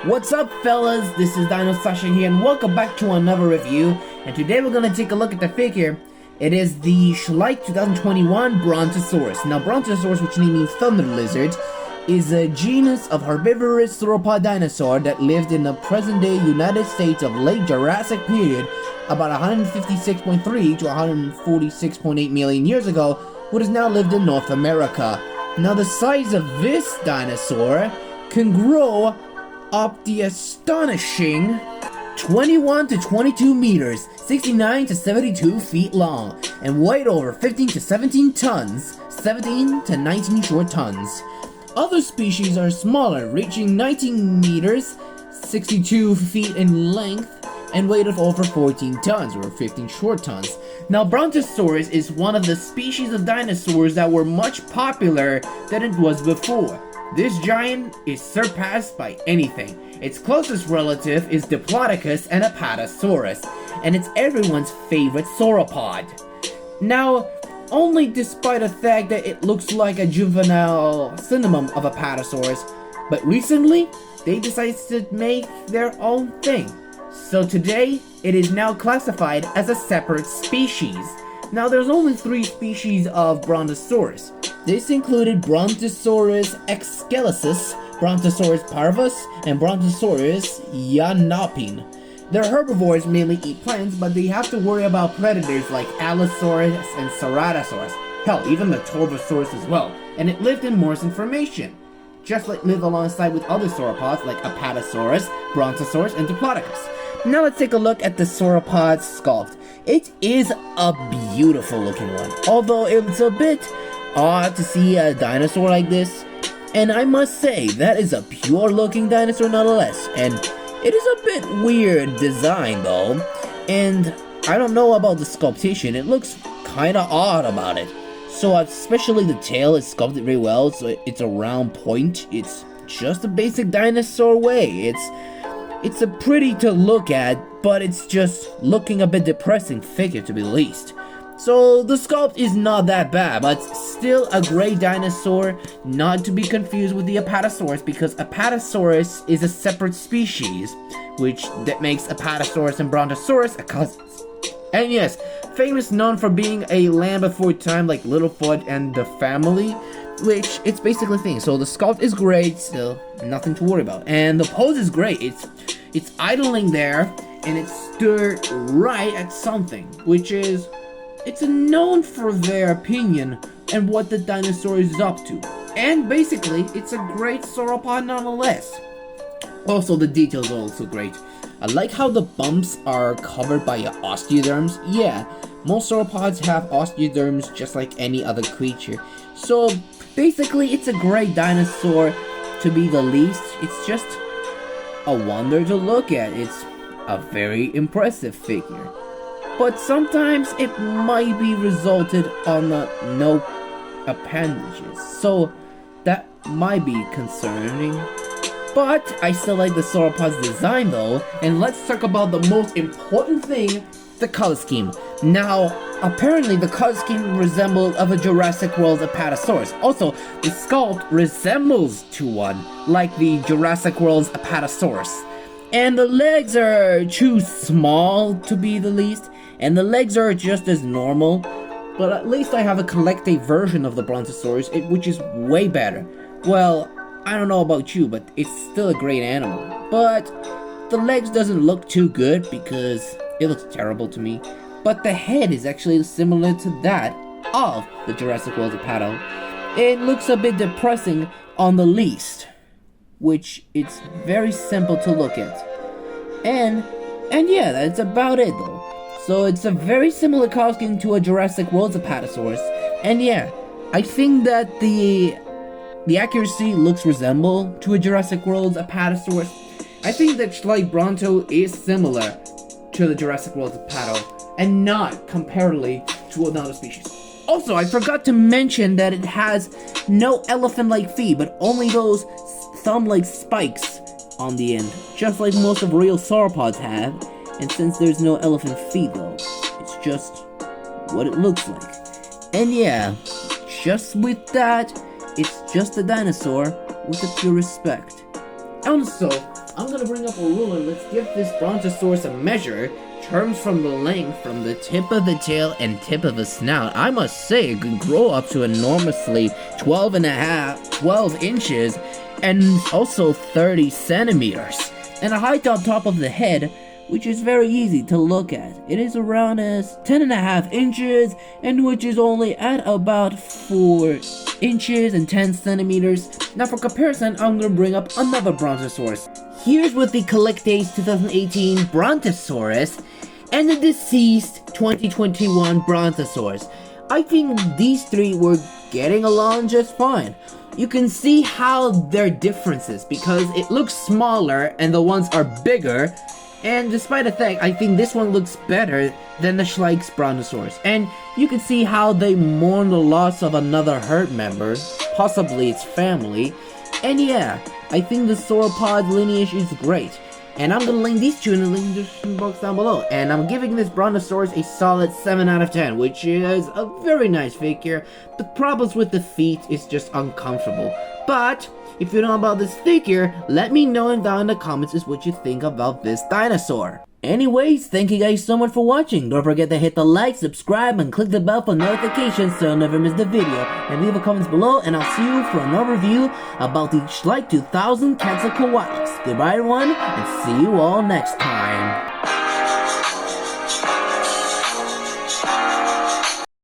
What's up, fellas? This is DinoSasha here, and welcome back to another review. And today we're gonna take a look at the figure. It is the Schleich 2021 Brontosaurus. Now, Brontosaurus, which means thunder lizard, is a genus of herbivorous sauropod dinosaur that lived in the present-day United States of late Jurassic period, about 156.3 to 146.8 million years ago, what has now lived in North America. Now, the size of this dinosaur can grow up the astonishing 21 to 22 meters, 69 to 72 feet long, and weighed over 15 to 17 tons, 17 to 19 short tons. Other species are smaller, reaching 19 meters, 62 feet in length, and weight of over 14 tons, or 15 short tons. Now, Brontosaurus is one of the species of dinosaurs that were much popular than it was before. This giant is surpassed by anything. Its closest relative is Diplodocus and Apatosaurus, and it's everyone's favorite sauropod. Now, only despite the fact that it looks like a juvenile synonym of Apatosaurus, but recently, they decided to make their own thing. So today, it is now classified as a separate species. Now, there's only 3 species of Brontosaurus. This included Brontosaurus excelicis, Brontosaurus parvus, and Brontosaurus yanapine. They're herbivores, mainly eat plants, but they have to worry about predators like Allosaurus and Ceratosaurus. Hell, even the Torvosaurus as well. And it lived in Morrison Formation, just like lived alongside with other sauropods like Apatosaurus, Brontosaurus, and Diplodocus. Now let's take a look at the sauropod sculpt. It is a beautiful looking one, although it's a bit odd to see a dinosaur like this, and I must say that is a pure looking dinosaur nonetheless, and it is a bit weird design though, and I don't know about the sculptation. It looks kinda odd about it. So especially the tail is sculpted very well, so it's a round point. It's just a basic dinosaur way. It's a pretty to look at, but it's just looking a bit depressing figure to be the least. So the sculpt is not that bad, but still a great dinosaur, not to be confused with the Apatosaurus, because Apatosaurus is a separate species, that makes Apatosaurus and Brontosaurus a cousins. And yes, famous, known for being a land before time like Littlefoot and the family, which it's basically thing. So the sculpt is great, still nothing to worry about, and the pose is great. It's idling there, and it's stood right at something, which is, it's known for their opinion and what the dinosaur is up to. And basically, it's a great sauropod nonetheless. Also, the details are also great. I like how the bumps are covered by osteoderms. Yeah, most sauropods have osteoderms just like any other creature. So, basically, it's a great dinosaur to be the least. It's just a wonder to look at. It's a very impressive figure. But sometimes it might be resulted on no appendages, so that might be concerning. But I still like the sauropod's design though, and let's talk about the most important thing, the color scheme. Now, apparently the color scheme resembles of a Jurassic World Apatosaurus. Also, the sculpt resembles to one, like the Jurassic World's Apatosaurus. And the legs are too small to be the least, and the legs are just as normal, but at least I have a CollectA version of the Brontosaurus, which is way better. Well, I don't know about you, but it's still a great animal. But the legs doesn't look too good because it looks terrible to me. But the head is actually similar to that of the Jurassic World Apato. It looks a bit depressing on the least, which it's very simple to look at. And yeah, that's about it though. So it's a very similar color scheme to a Jurassic World Apatosaurus. And yeah, I think that the accuracy looks resemble to a Jurassic World Apatosaurus. I think that Schleich Bronto is similar to the Jurassic World Apato, and not comparatively to another species. Also, I forgot to mention that it has no elephant-like feet, but only those thumb-like spikes on the end, just like most of real sauropods have. And since there's no elephant feet though, it's just what it looks like. And yeah, just with that, it's just a dinosaur with a pure respect. Also, I'm gonna bring up a ruler. Let's give this Brontosaurus a measure. Terms from the length, from the tip of the tail and tip of the snout. I must say, it could grow up to enormously 12 inches, and also 30 centimeters. And a height on top of the head, which is very easy to look at. It is around as 10.5 inches, and which is only at about 4 inches and 10 centimeters. Now for comparison, I'm gonna bring up another Brontosaurus. Here's with the CollectA's 2018 Brontosaurus and the deceased 2021 Brontosaurus. I think these three were getting along just fine. You can see how there are differences because it looks smaller and the ones are bigger. And despite the fact, I think this one looks better than the Schleich's Brontosaurus. And you can see how they mourn the loss of another herd member, possibly its family. And yeah, I think the sauropod lineage is great. And I'm gonna link these two in the link description box down below. And I'm giving this Brontosaurus a solid 7 out of 10, which is a very nice figure. The problems with the feet is just uncomfortable. But if you know about this figure, let me know down in the comments is what you think about this dinosaur. Anyways, thank you guys so much for watching. Don't forget to hit the like, subscribe, and click the bell for notifications so you'll never miss the video. And leave a comments below, and I'll see you for another review about the Schleich 2000 Quetzalcoatlus. Goodbye everyone, and see you all next time.